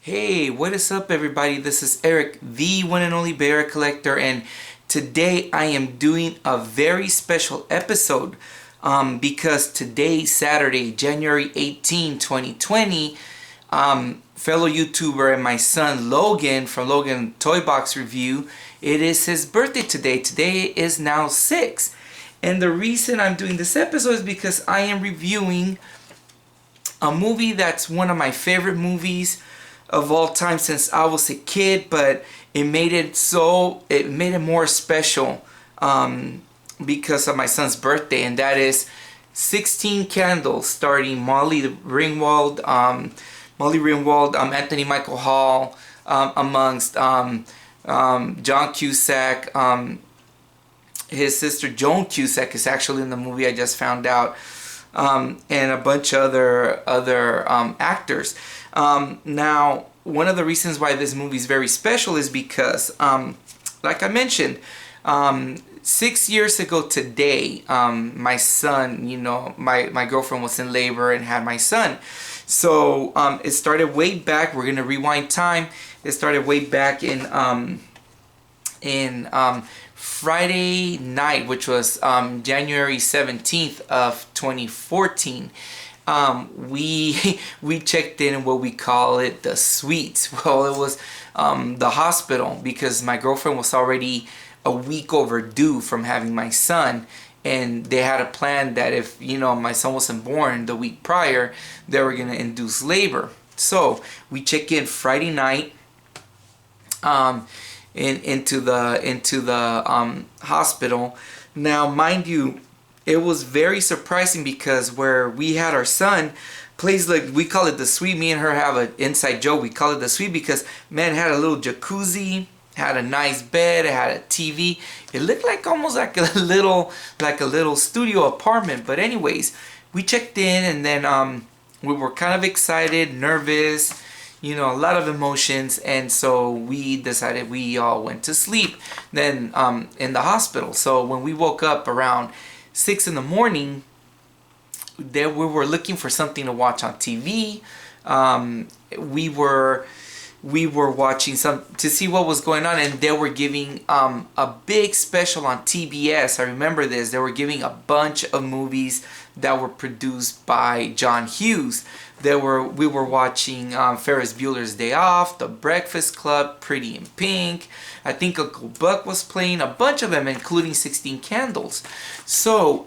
Hey, what is up, everybody? This is Eric, the one and only bear collector, and today I am doing a very special episode because today, Saturday, January 18, 2020, fellow YouTuber and my son Logan from Logan Toy Box Review, it is his birthday today. Today is now 6. And the reason I'm doing this episode is because I am reviewing a movie that's one of my favorite movies of all time since I was a kid, but it made it more special because of my son's birthday, and that is 16 Candles, starring Molly Ringwald, Anthony Michael Hall, amongst John Cusack. His sister Joan Cusack is actually in the movie, I just found out, and a bunch of other actors. Now, one of the reasons why this movie is very special is because, like I mentioned, 6 years ago today, my son, my girlfriend was in labor and had my son. So it started way back. We're gonna rewind time. It started way back in Friday night, which was January 17th of 2014. We checked in what we call it the suites. Well, it was the hospital, because my girlfriend was already a week overdue from having my son, and they had a plan that if my son wasn't born the week prior, they were gonna induce labor. So we check in Friday night into the hospital. Now, mind you, it was very surprising because where we had our son, place, like, we call it the suite. Me and her have an inside joke. We call it the suite because, man, it had a little jacuzzi, had a nice bed, it had a TV. It looked like almost like a little studio apartment. But anyways, we checked in, and then we were kind of excited, nervous, a lot of emotions, and so we decided we all went to sleep then in the hospital. So when we woke up around 6 in the morning, there we were looking for something to watch on TV. We were watching some to see what was going on, and they were giving a big special on TBS. I remember this. They were giving a bunch of movies that were produced by John Hughes. We were watching Ferris Bueller's Day Off, The Breakfast Club, Pretty in Pink. I think Uncle Buck was playing, a bunch of them, including 16 Candles. So,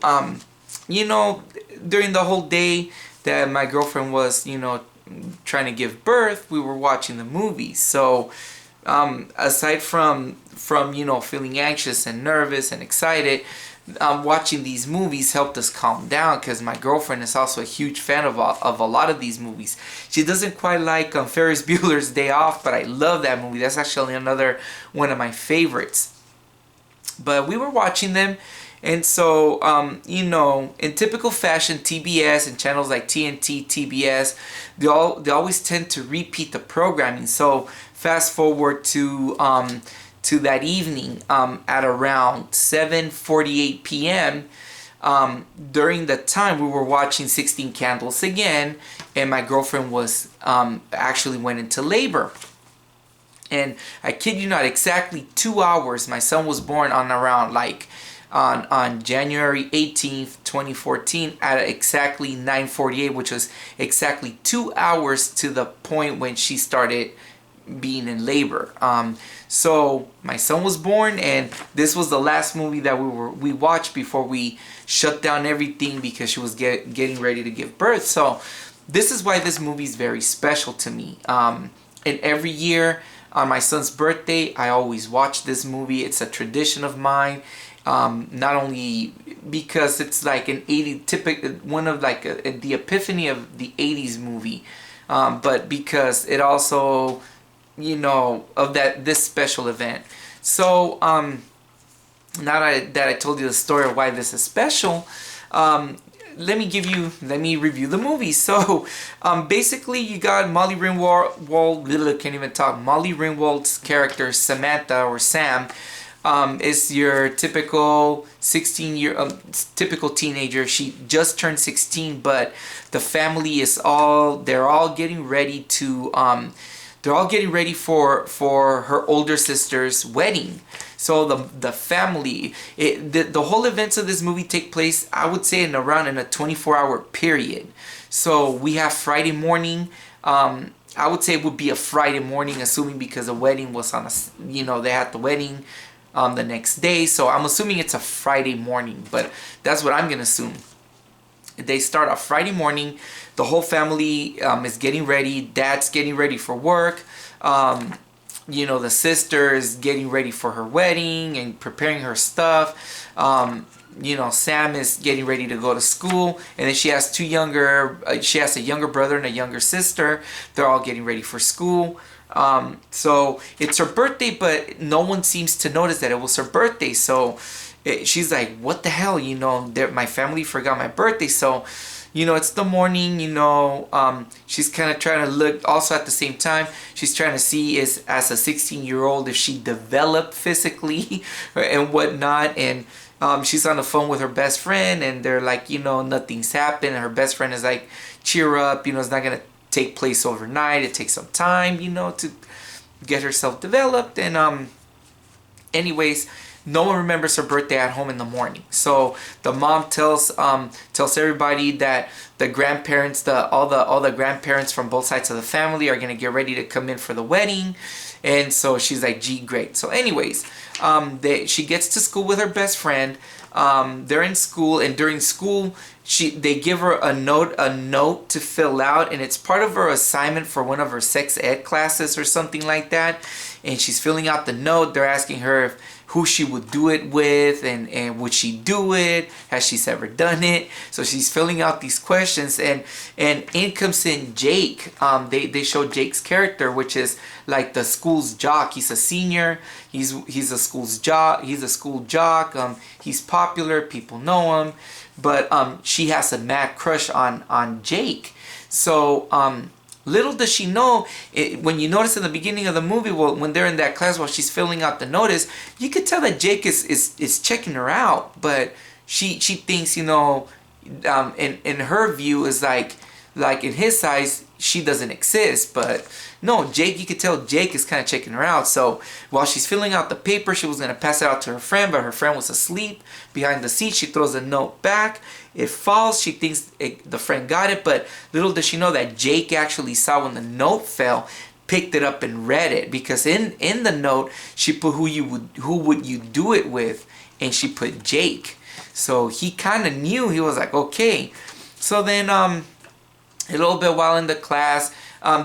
during the whole day that my girlfriend was, trying to give birth, we were watching the movies. So, aside from feeling anxious and nervous and excited, watching these movies helped us calm down, because my girlfriend is also a huge fan of a lot of these movies. She doesn't quite like Ferris Bueller's Day Off, but I love that movie. That's actually another one of my favorites. But we were watching them, and so in typical fashion, TBS and channels like TNT, TBS, they always tend to repeat the programming. So fast forward to that evening, at around 7:48 p.m. During the time we were watching 16 Candles again, and my girlfriend was actually went into labor. And I kid you not, exactly 2 hours. My son was born on around on January 18th, 2014, at exactly 9:48, which was exactly 2 hours to the point when she started being in labor. So my son was born, and this was the last movie that we watched before we shut down everything, because she was getting ready to give birth. So this is why this movie is very special to me. And every year on my son's birthday, I always watch this movie. It's a tradition of mine. Not only because it's like an 80 typical one of the epiphany of the 80s movie, but because it also of this special event. So now that I told you the story of why this is special, let me review the movie. So basically, you got Molly Ringwald, can't even talk. Molly Ringwald's character, Samantha, or Sam, is your typical typical teenager. She just turned 16, but the family is they're all getting ready they're all getting ready for her older sister's wedding. So the family, the whole events of this movie take place, I would say, in a 24-hour period. So we have Friday morning. I would say it would be a Friday morning, assuming because the wedding was on they had the wedding the next day. So I'm assuming it's a Friday morning, but that's what I'm gonna assume. They start off Friday morning. The whole family is getting ready. Dad's getting ready for work. The sister is getting ready for her wedding and preparing her stuff. Sam is getting ready to go to school, and then she has she has a younger brother and a younger sister. They're all getting ready for school. So it's her birthday, but no one seems to notice that it was her birthday. So she's like, what the hell, my family forgot my birthday. So, it's the morning, she's kind of trying to look, also at the same time, she's trying to see as a 16-year-old if she developed physically and whatnot. And she's on the phone with her best friend, and they're like, nothing's happened. And her best friend is like, cheer up, it's not going to take place overnight. It takes some time, to get herself developed. And anyways, no one remembers her birthday at home in the morning. So the mom tells everybody that the grandparents, all the grandparents from both sides of the family are gonna get ready to come in for the wedding. And so she's like, gee, great. So anyways, she gets to school with her best friend. They're in school, and during school, they give her a note to fill out, and it's part of her assignment for one of her sex ed classes or something like that. And she's filling out the note. They're asking her who she would do it with, and would she do it? Has she ever done it? So she's filling out these questions, and in comes in Jake. They show Jake's character, which is like the school's jock. He's a senior. He's a school's jock. He's a school jock. He's popular. People know him, but she has a mad crush on Jake. So little does she know, when you notice in the beginning of the movie, when they're in that class while she's filling out the notice, you could tell that Jake is checking her out, but she thinks, in her view is like in his eyes, she doesn't exist. But no, Jake, you could tell Jake is kind of checking her out. So while she's filling out the paper, she was going to pass it out to her friend, but her friend was asleep behind the seat. She throws the note back. It falls. She thinks the friend got it, but little does she know that Jake actually saw when the note fell, picked it up and read it, because in the note she put who would you do it with, and she put Jake. So he kind of knew. He was like, okay. So then a little bit while in the class,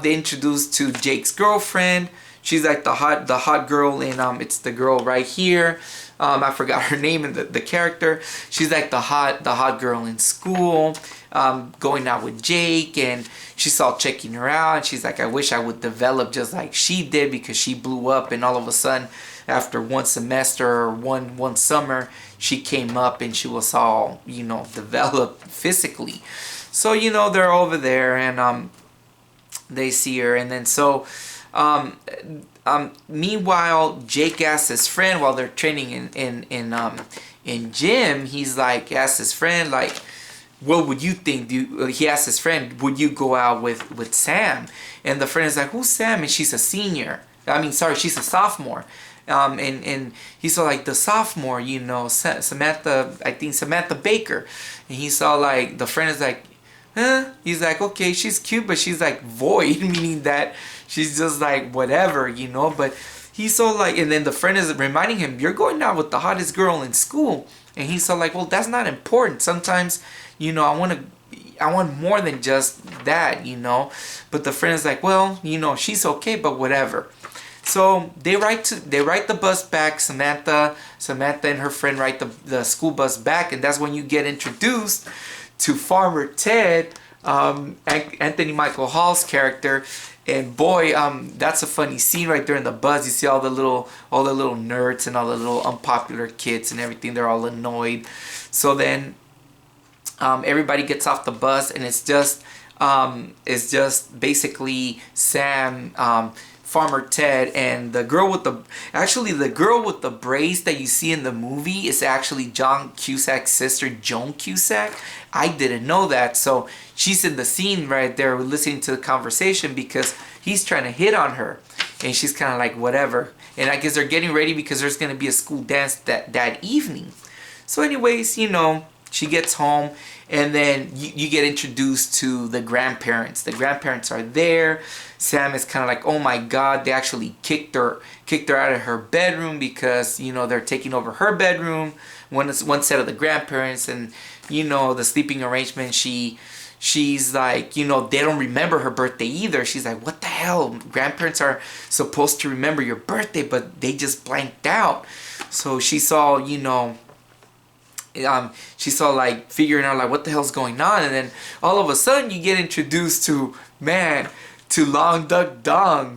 they introduced to Jake's girlfriend. She's like the hot girl in it's the girl right here. I forgot her name in the character. She's like the hot girl in school, going out with Jake, and she's all checking her out. And she's like, I wish I would develop just like she did, because she blew up, and all of a sudden, after one semester or one summer, she came up and she was all developed physically. So they're over there, and they see her, and then so. Meanwhile, Jake asks his friend while they're training in gym. He's like, asks his friend like, what would you think? He asked his friend, would you go out with Sam? And the friend is like, who's Sam? And she's a senior. She's a sophomore. And he's all like, the sophomore, Samantha, I think Samantha Baker. And he's all like, the friend is like, huh? He's like, okay, she's cute, but she's like void, meaning that she's just like whatever, But he's so like, and then the friend is reminding him, you're going out with the hottest girl in school. And he's so like, well, that's not important. Sometimes, I want more than just that, But the friend is like, well, she's okay, but whatever. So they ride the bus back. Samantha and her friend ride the school bus back, and that's when you get introduced to Farmer Ted, Anthony Michael Hall's character. And boy, that's a funny scene right there in the bus. You see all the little nerds and all the little unpopular kids and everything. They're all annoyed. So then everybody gets off the bus, and it's just basically Sam, Farmer Ted, and the girl with the braids that you see in the movie is actually John Cusack's sister, Joan Cusack. I didn't know that. So she's in the scene right there listening to the conversation because he's trying to hit on her. And she's kind of like, whatever. And I guess they're getting ready because there's going to be a school dance that evening. So anyways, she gets home, and then you get introduced to the grandparents. The grandparents are there. Sam is kind of like, oh my God, they actually kicked her out of her bedroom because, they're taking over her bedroom. One set of the grandparents, and, the sleeping arrangement, she's like, they don't remember her birthday either. She's like, what the hell? Grandparents are supposed to remember your birthday, but they just blanked out. So she saw, like figuring out like what the hell's going on. And then all of a sudden you get introduced to Long Duck Dong,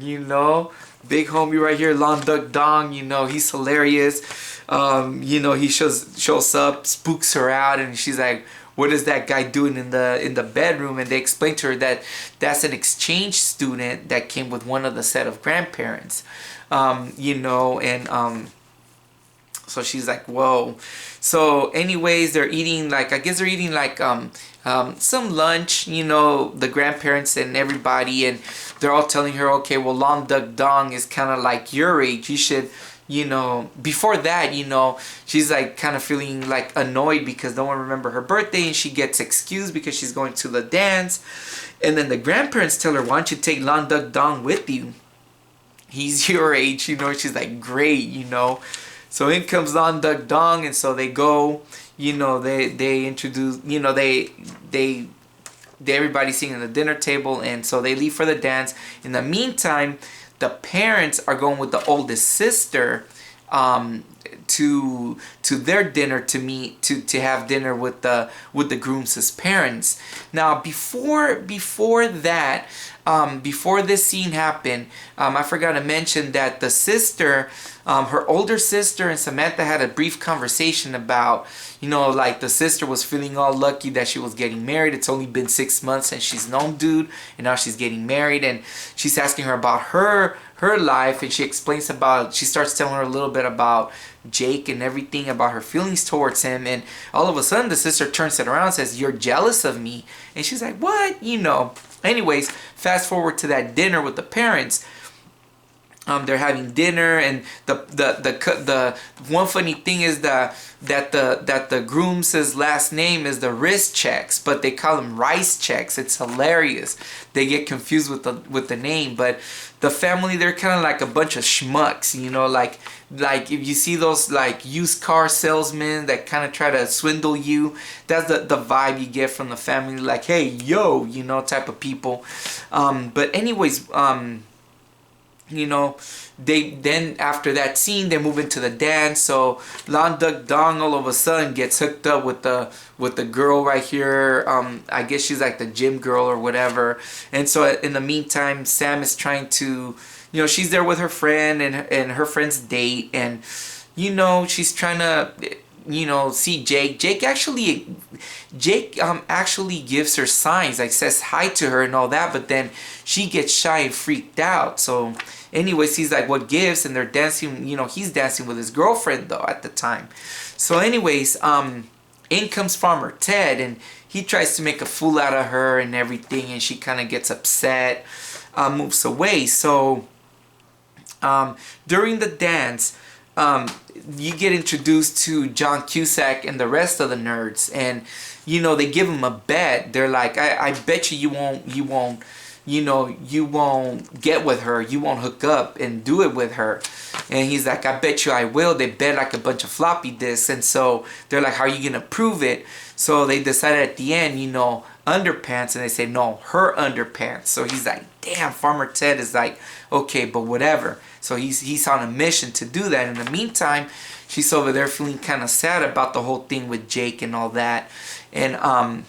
big homie right here, Long Duck Dong. He's hilarious. He shows up, spooks her out, and she's like, what is that guy doing in the bedroom? And they explain to her that that's an exchange student that came with one of the set of grandparents. So she's like, whoa. So anyways, they're eating some lunch, the grandparents and everybody, and they're all telling her, okay, well, Long Duck Dong is kind of like your age. You should, before that, she's like kind of feeling like annoyed because no one remember her birthday, and she gets excused because she's going to the dance. And then the grandparents tell her, why don't you take Long Duck Dong with you? He's your age, She's like, great, So in comes Long Duck Dong, and so they go, they introduce, they everybody's sitting at the dinner table, and so they leave for the dance. In the meantime, the parents are going with the oldest sister to their dinner to have dinner with the groom's parents. Now before that, before this scene happened, I forgot to mention that the sister, her older sister and Samantha had a brief conversation about, like the sister was feeling all lucky that she was getting married. It's only been 6 months since she's known dude, and now she's getting married, and she's asking her about her life, and she starts telling her a little bit about Jake and everything, about her feelings towards him, and all of a sudden the sister turns it around and says, you're jealous of me. And she's like, what? Anyways, fast forward to that dinner with the parents. They're having dinner, and the one funny thing is that the groom's last name is the wrist checks, but they call him Rice Checks. It's hilarious. They get confused with the name, but the family, they're kind of like a bunch of schmucks, like if you see those like used car salesmen that kind of try to swindle you, that's the vibe you get from the family, like, hey, yo, type of people. But anyways, they then after that scene they move into the dance. So Long Duck Dong all of a sudden gets hooked up with the girl right here. I guess she's like the gym girl or whatever. And so in the meantime, Sam is trying to, she's there with her friend and her friend's date, and she's trying to see Jake. Jake actually gives her signs, like says hi to her and all that, but then she gets shy and freaked out. So anyways, he's like, what gives? And they're dancing, he's dancing with his girlfriend though at the time. So anyways, in comes Farmer Ted, and he tries to make a fool out of her and everything, and she kind of gets upset, moves away. So during the dance, you get introduced to John Cusack and the rest of the nerds, and they give him a bet. They're like, I bet you won't get with her, you won't hook up and do it with her. And he's like, I bet you I will. They bet like a bunch of floppy disks, and so they're like, how are you gonna prove it? So they decided at the end, underpants, and they say, no, her underpants. So he's like, damn. Farmer Ted is like, okay, but whatever. So he's on a mission to do that. In the meantime, she's over there feeling kind of sad about the whole thing with Jake and all that. And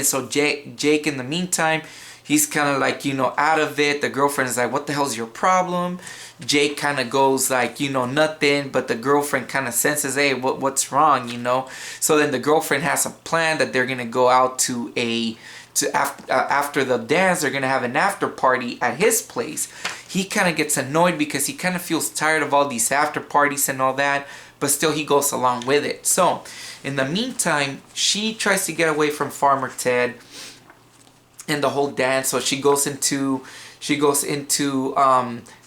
so Jake in the meantime, he's kind of like, out of it. The girlfriend is like, what the hell's your problem? Jake kind of goes like, nothing. But the girlfriend kind of senses, hey, what's wrong, So then the girlfriend has a plan that they're going to go out to after the dance, they're going to have an after party at his place. He kind of gets annoyed because he kind of feels tired of all these after parties and all that, but still he goes along with it. So in the meantime, she tries to get away from Farmer Ted, and the whole dance. So she goes into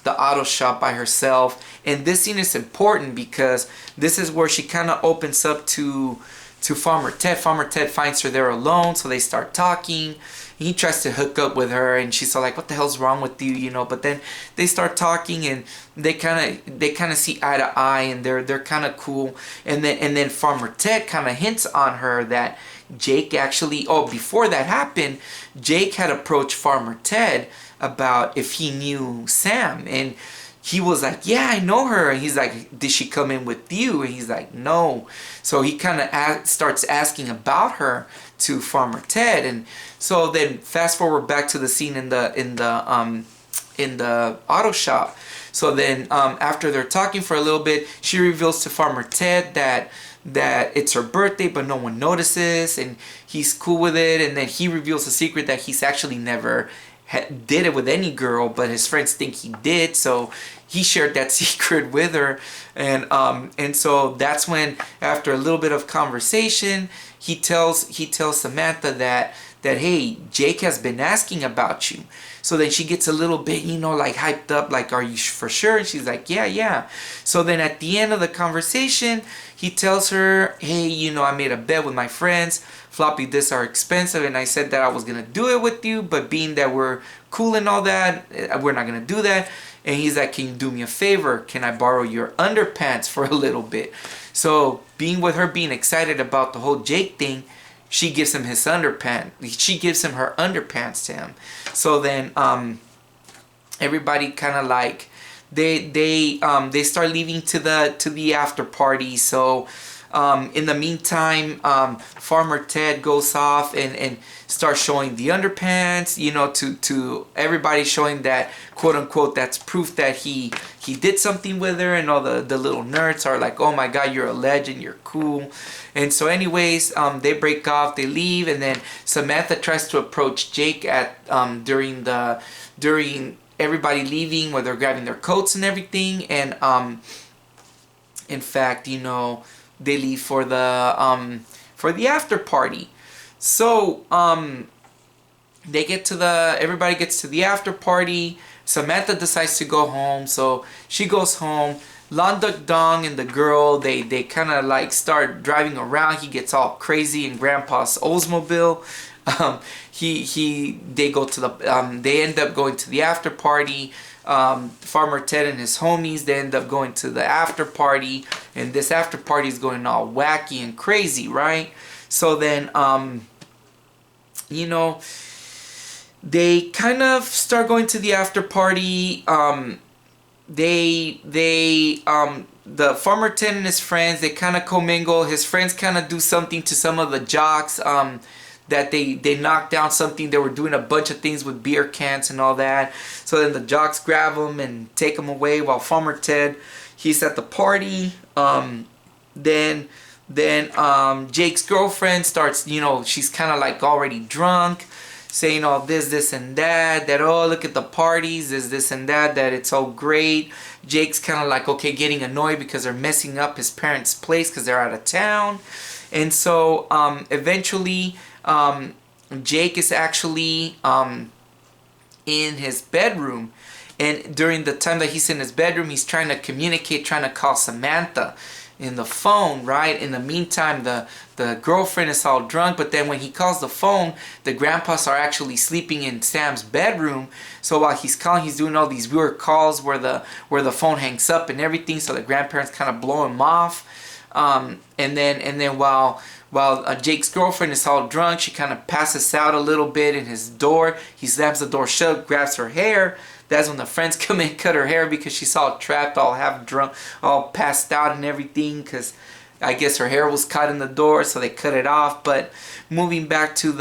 the auto shop by herself, and this scene is important because this is where she kind of opens up to Farmer Ted. Farmer Ted finds her there alone, so they start talking. He tries to hook up with her, and she's all like, "What the hell's wrong with you?" You know. But then they start talking, and they kind of see eye to eye, and they're kind of cool. And then Farmer Ted kind of hints on her that Jake actually. Oh, before that happened, Jake had approached Farmer Ted about if he knew Sam, and he was like, "Yeah, I know her." And he's like, "Did she come in with you?" And he's like, "No." So he kind of starts asking about her to Farmer Ted, and so then fast forward back to the scene in the auto shop. So then after they're talking for a little bit, she reveals to Farmer Ted that it's her birthday, but no one notices, and he's cool with it. And then he reveals the secret that he's actually never did it with any girl, but his friends think he did, so he shared that secret with her. And so that's when, after a little bit of conversation, he tells Samantha that hey, Jake has been asking about you. So then she gets a little bit, like hyped up, like, "Are you for sure?" And she's like, yeah. So then at the end of the conversation, he tells her, "Hey, I made a bet with my friends. Floppy disks are expensive, and I said that I was gonna do it with you, but being that we're cool and all that, we're not gonna do that." And he's like, "Can you do me a favor? Can I borrow your underpants for a little bit?" So being excited about the whole Jake thing, she gives him his underpants. She gives him her underpants to him. So then everybody kind of like they start leaving to the after party. So in the meantime, Farmer Ted goes off and starts showing the underpants, to everybody, showing that, quote unquote, that's proof that he did something with her. And all the little nerds are like, "Oh my God, you're a legend, you're cool." And so anyways, they break off, they leave, and then Samantha tries to approach Jake during everybody leaving, where they're grabbing their coats and everything. And in fact, they leave for the after party. So everybody gets to the after party. Samantha decides to go home, so she goes home. Lon Duck Dong and the girl, they kind of like start driving around. He gets all crazy in Grandpa's Oldsmobile. They end up going to the after party. Farmer Ted and his homies, they end up going to the after party, and this after party is going all wacky and crazy, right? So then they kind of start going to the after party. The Farmer Ted and his friends, they kind of commingle. His friends kind of do something to some of the jocks, that they knocked down something. They were doing a bunch of things with beer cans and all that. So then the jocks grab him and take him away, while Farmer Ted, he's at the party. Then Jake's girlfriend starts, she's kind of like already drunk, saying all this and that, "Oh, look at the parties, this and that it's all great." Jake's kind of like, okay, getting annoyed because they're messing up his parents' place because they're out of town. And so eventually Jake is actually in his bedroom, and during the time that he's in his bedroom, he's trying to communicate, trying to call Samantha in the phone, right? In the meantime, the girlfriend is all drunk, but then when he calls the phone, the grandpas are actually sleeping in Sam's bedroom. So while he's calling, he's doing all these weird calls where the phone hangs up and everything, so the grandparents kind of blow him off. And then while Jake's girlfriend is all drunk, she kind of passes out a little bit in his door. He slams the door shut, grabs her hair. That's when the friends come in and cut her hair, because she's all trapped, all half drunk, all passed out and everything, because I guess her hair was caught in the door, so they cut it off. But moving back to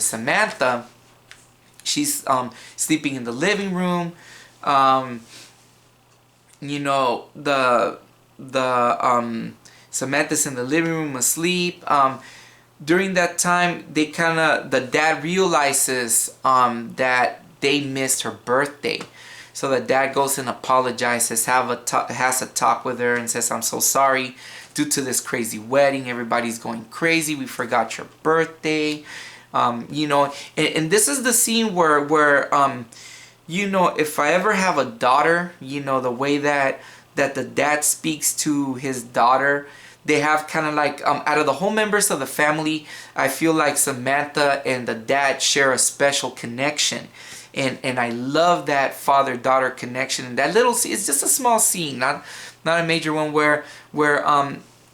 Samantha, she's sleeping in the living room. Samantha's in the living room asleep. During that time, the dad realizes that they missed her birthday. So the dad goes and apologizes, has a talk with her, and says, "I'm so sorry. Due to this crazy wedding, everybody's going crazy. We forgot your birthday. You know, and this is the scene where you know, if I ever have a daughter, you know, the way that the dad speaks to his daughter, they have kind of like, out of the whole members of the family, I feel like Samantha and the dad share a special connection. And I love that father-daughter connection. And that little scene, it's just a small scene, not a major one, where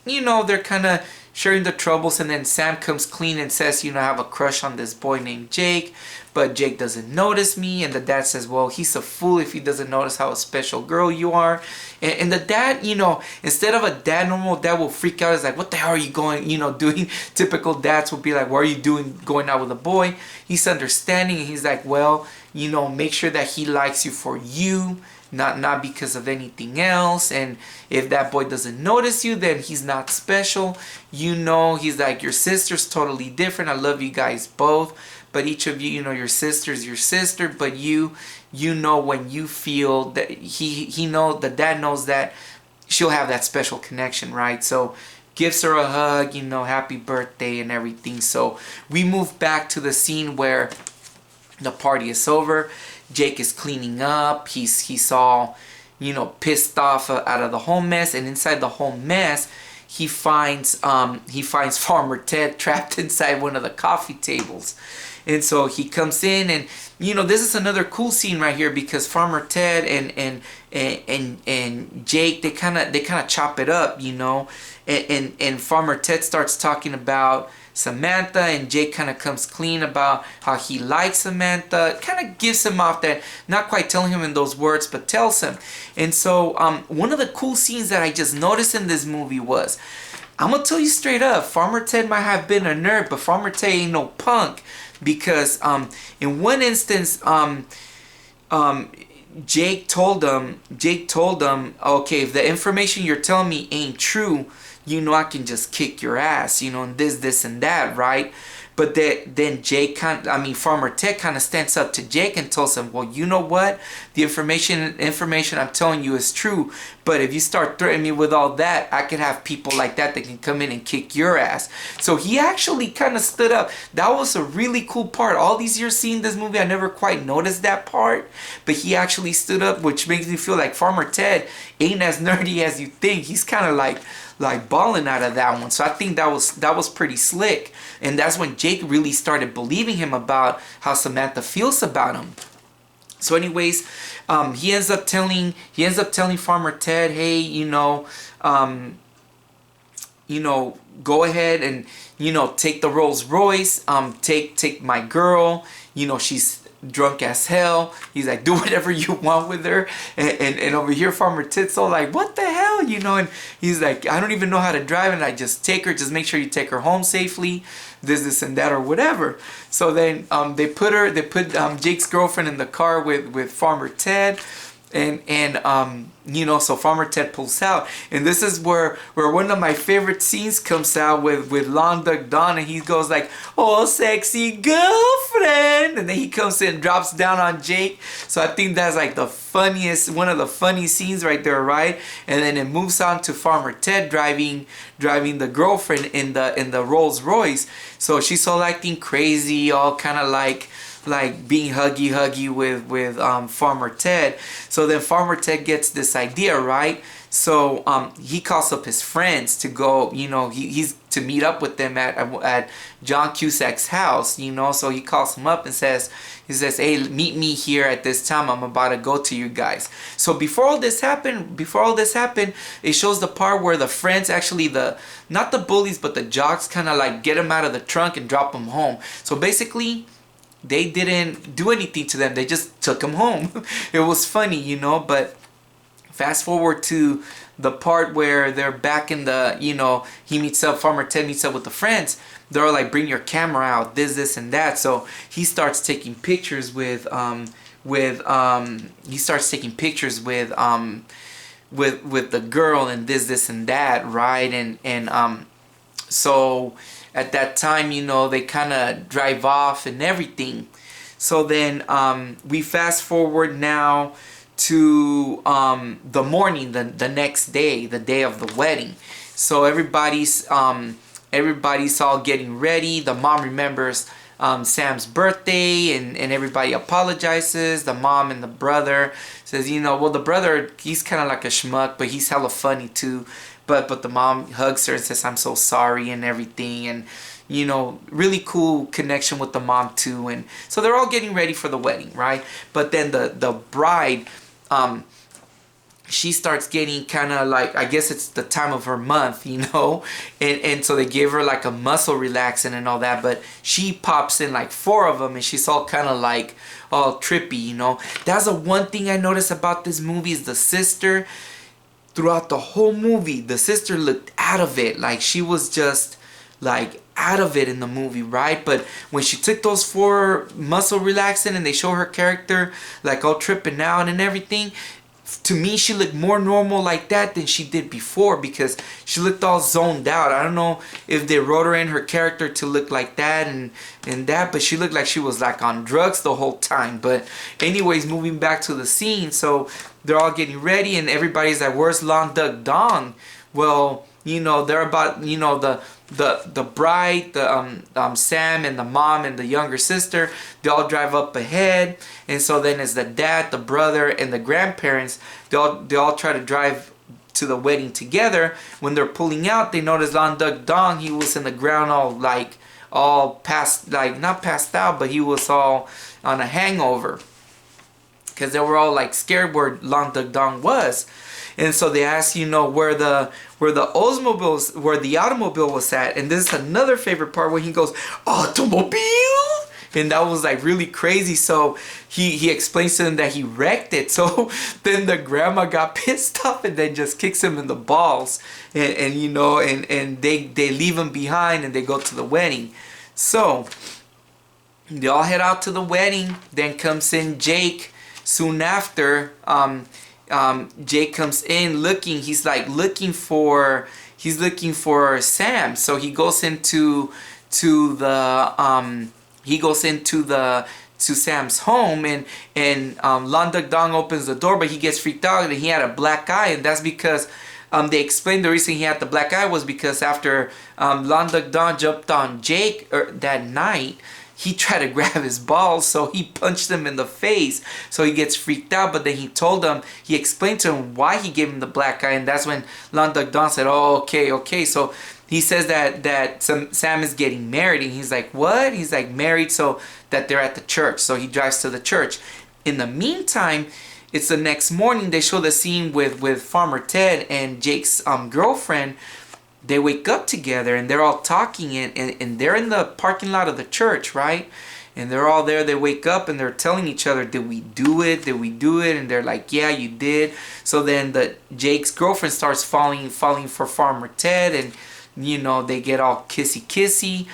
you know, they're kind of sharing the troubles, and then Sam comes clean and says, you know, I have a crush on this boy named Jake, but Jake doesn't notice me. And the dad says, well, he's a fool if he doesn't notice how a special girl you are. And the dad, you know, instead of a dad, normal dad will freak out. He's like, what the hell are you going, you know, doing? Typical dads will be like, what are you doing going out with a boy? He's understanding, and he's like, well, you know, make sure that he likes you for you, not because of anything else. And if that boy doesn't notice you, then he's not special. You know, he's like, your sister's totally different. I love you guys both, but each of you, you know, your sister's your sister. But you know, when you feel that he know, the dad knows that she'll have that special connection, right? So gives her a hug, you know, happy birthday and everything. So we move back to the scene where the party is over. Jake is cleaning up. He's all, you know, pissed off out of the whole mess, and inside the whole mess, he finds Farmer Ted trapped inside one of the coffee tables. And so he comes in, and you know, this is another cool scene right here, because Farmer Ted and Jake, they kind of chop it up, you know, and Farmer Ted starts talking about Samantha, and Jake kind of comes clean about how he likes Samantha. Kind of gives him off that, not quite telling him in those words, but tells him. And so one of the cool scenes that I just noticed in this movie was, I'm gonna tell you straight up, Farmer Ted might have been a nerd, but Farmer Ted ain't no punk, because in one instance, Jake told him, okay, if the information you're telling me ain't true, you know, I can just kick your ass, you know, and this and that, right? But then Farmer Ted kind of stands up to Jake and tells him, well, you know what? The information I'm telling you is true. But if you start threatening me with all that, I could have people like that can come in and kick your ass. So he actually kind of stood up. That was a really cool part. All these years seeing this movie, I never quite noticed that part. But he actually stood up, which makes me feel like Farmer Ted ain't as nerdy as you think. He's kind of like balling out of that one. So I think that was pretty slick. And that's when Jake really started believing him about how Samantha feels about him. So anyways, he ends up telling Farmer Ted, hey, you know, go ahead and, you know, take the Rolls Royce, take my girl, you know, she's drunk as hell. He's like, do whatever you want with her. And over here, Farmer Ted's all like, what the hell, you know? And he's like, I don't even know how to drive, and I just take her. Just make sure you take her home safely. This and that or whatever. So then they put Jake's girlfriend in the car with Farmer Ted. And you know, so Farmer Ted pulls out, and this is where one of my favorite scenes comes out with Long Duck Don, and he goes like, oh, sexy girlfriend, and then he comes in and drops down on Jake. So I think that's like one of the funny scenes right there, right? And then it moves on to Farmer Ted driving the girlfriend in the Rolls Royce. So she's all acting crazy, all kind of like being huggy with Farmer Ted. So then Farmer Ted gets this idea, right? So he calls up his friends to go, you know, he's to meet up with them at John Cusack's house, you know. So he calls him up and says, hey, meet me here at this time. I'm about to go to you guys. So before all this happened, it shows the part where the friends, actually not the bullies, but the jocks, kind of like get him out of the trunk and drop him home. So basically, they didn't do anything to them. They just took him home. It was funny, you know. But fast forward to the part where they're back in the, you know, Farmer Ted meets up with the friends. They're all like, bring your camera out, this and that. So he starts taking pictures with the girl and this and that, right? And so at that time, you know, they kind of drive off and everything. So then we fast forward now to the morning, the next day, the day of the wedding. So everybody's all getting ready. The mom remembers Sam's birthday, and everybody apologizes. The mom and the brother says, well, the brother, he's kind of like a schmuck, but he's hella funny too. But the mom hugs her and says, I'm so sorry and everything. And, really cool connection with the mom too. And so they're all getting ready for the wedding, right? But then the bride, she starts getting kind of like, I guess it's the time of her month, and so they give her like a muscle relaxant and all that, but she pops in like 4 of them, and she's all kind of like all trippy. That's the one thing I noticed about this movie is the sister. Throughout the whole movie, the sister looked out of it, like she was just like out of it in the movie, right? But when she took those 4 muscle relaxant and they show her character like all tripping out and everything, to me, she looked more normal like that than she did before, because she looked all zoned out. I don't know if they wrote her in her character to look like that and that, but she looked like she was like on drugs the whole time. But anyways, moving back to the scene, so they're all getting ready and everybody's like, where's Long Duck Dong? Well, they're about, the bride, the Sam and the mom and the younger sister, they all drive up ahead, and so then it's the dad, the brother, and the grandparents. They all try to drive to the wedding together. When they're pulling out, they notice Long Duck Dong. He was in the ground, all passed, like not passed out, but he was all on a hangover, because they were all like scared where Long Duck Dong was. And so they asked, where the automobile was at. And this is another favorite part where he goes, automobile? And that was like really crazy. So he explains to them that he wrecked it. So then the grandma got pissed off and then just kicks him in the balls. And they leave him behind and they go to the wedding. So they all head out to the wedding. Then comes in Jake soon after. Jake comes in looking. He's looking for Sam. So he goes into Sam's home, and Long Duck Dong opens the door, but he gets freaked out and he had a black eye, and that's because they explained the reason he had the black eye was because after Long Duck Dong jumped on Jake that night, he tried to grab his balls, so he punched him in the face. So he gets freaked out, but then he explained to him why he gave him the black eye, and that's when Long Duck Dong said, oh, okay. So he says that Sam is getting married, and he's like, what? He's like, married, so that they're at the church. So he drives to the church. In the meantime, it's the next morning. They show the scene with Farmer Ted and Jake's girlfriend. They wake up together and they're all talking, and they're in the parking lot of the church, right? And they're all there. They wake up and they're telling each other, did we do it? And they're like, yeah, you did. So then Jake's girlfriend starts falling for Farmer Ted, and they get all kissy.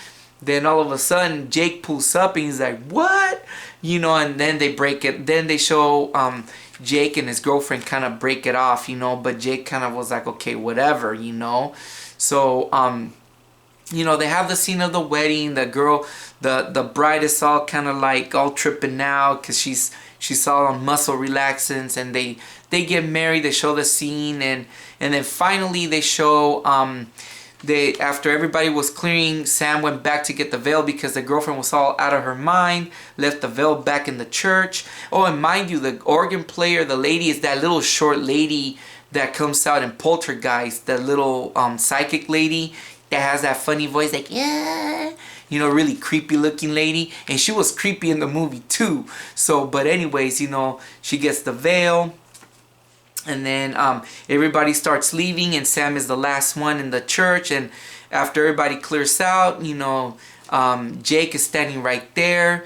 Then all of a sudden Jake pulls up and he's like, what? And then they break it. Then they show Jake and his girlfriend kind of break it off, but Jake kind of was like, okay, whatever, So, they have the scene of the wedding. The girl, the bride is all kind of like all tripping out because she's all on muscle relaxants, and they get married. They show the scene, and then finally they show after everybody was clearing, Sam went back to get the veil because the girlfriend was all out of her mind, left the veil back in the church. Oh, and mind you, the organ player, the lady, is that little short lady that comes out in Poltergeist, that little psychic lady that has that funny voice, like, yeah, really creepy looking lady. And she was creepy in the movie too. So, but anyways, she gets the veil, and then everybody starts leaving, and Sam is the last one in the church. And after everybody clears out, Jake is standing right there.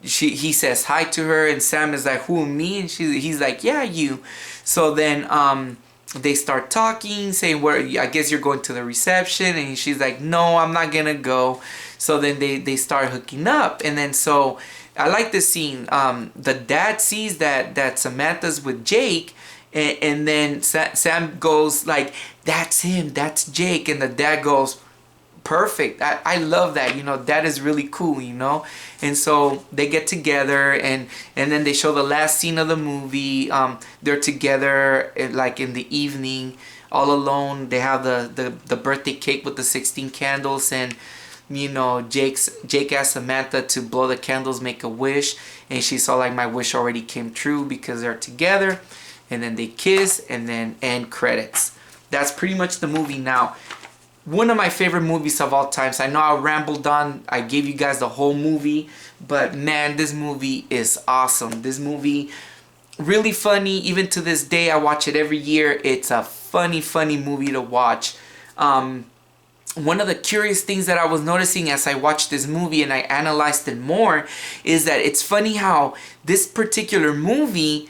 He says hi to her, and Sam is like, who, me? And he's like, yeah, you. So then they start talking, saying, where, I guess you're going to the reception. And she's like, no, I'm not gonna go. So then they start hooking up. And then so I like this scene. The dad sees that Samantha's with Jake, and then Sam goes like, that's him, that's Jake. And the dad goes, perfect. I love that. That is really cool, And so they get together, and then they show the last scene of the movie. They're together like in the evening, all alone. They have the birthday cake with the 16 candles, and Jake asked Samantha to blow the candles, make a wish, and she saw like my wish already came true because they're together. And then they kiss, and then end credits. That's pretty much the movie. Now, one of my favorite movies of all times. I know I rambled on. I gave you guys the whole movie, but man, this movie is awesome. This movie, really funny. Even to this day, I watch it every year. It's a funny movie to watch. One of the curious things that I was noticing as I watched this movie and I analyzed it more is that it's funny how this particular movie,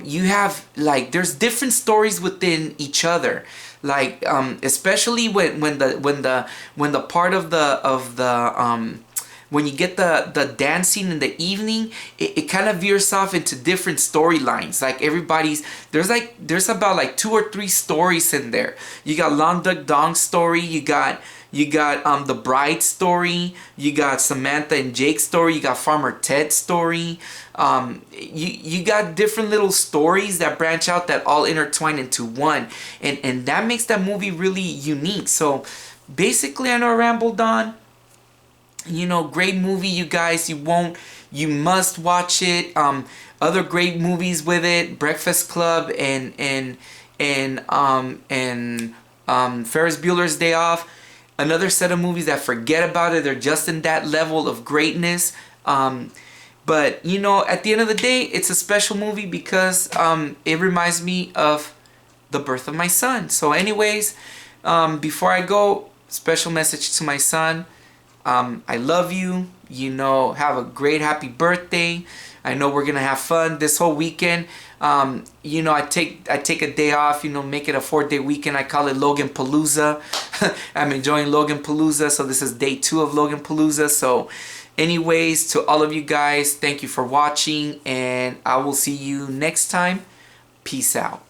you have like there's different stories within each other. Like especially when the part of the when you get the dancing in the evening, it kind of veers off into different storylines. Like there's about like 2 or 3 stories in there. You got Long Duck Dong's story, you got the bride story, you got Samantha and Jake's story, you got Farmer Ted's story. You got different little stories that branch out that all intertwine into one, and that makes that movie really unique. So basically, I know I rambled on. Great movie, you guys. You must watch it. Other great movies with it: Breakfast Club and Ferris Bueller's Day Off. Another set of movies that forget about it. They're just in that level of greatness. But at the end of the day, it's a special movie because it reminds me of the birth of my son. So anyways, before I go, special message to my son. I love you. Have a great happy birthday. I know we're gonna have fun this whole weekend. I take a day off, make it a 4-day weekend. I call it Logan Palooza. I'm enjoying Logan Palooza, so this is day 2 of Logan Palooza. So anyways, to all of you guys, thank you for watching, and I will see you next time. Peace out.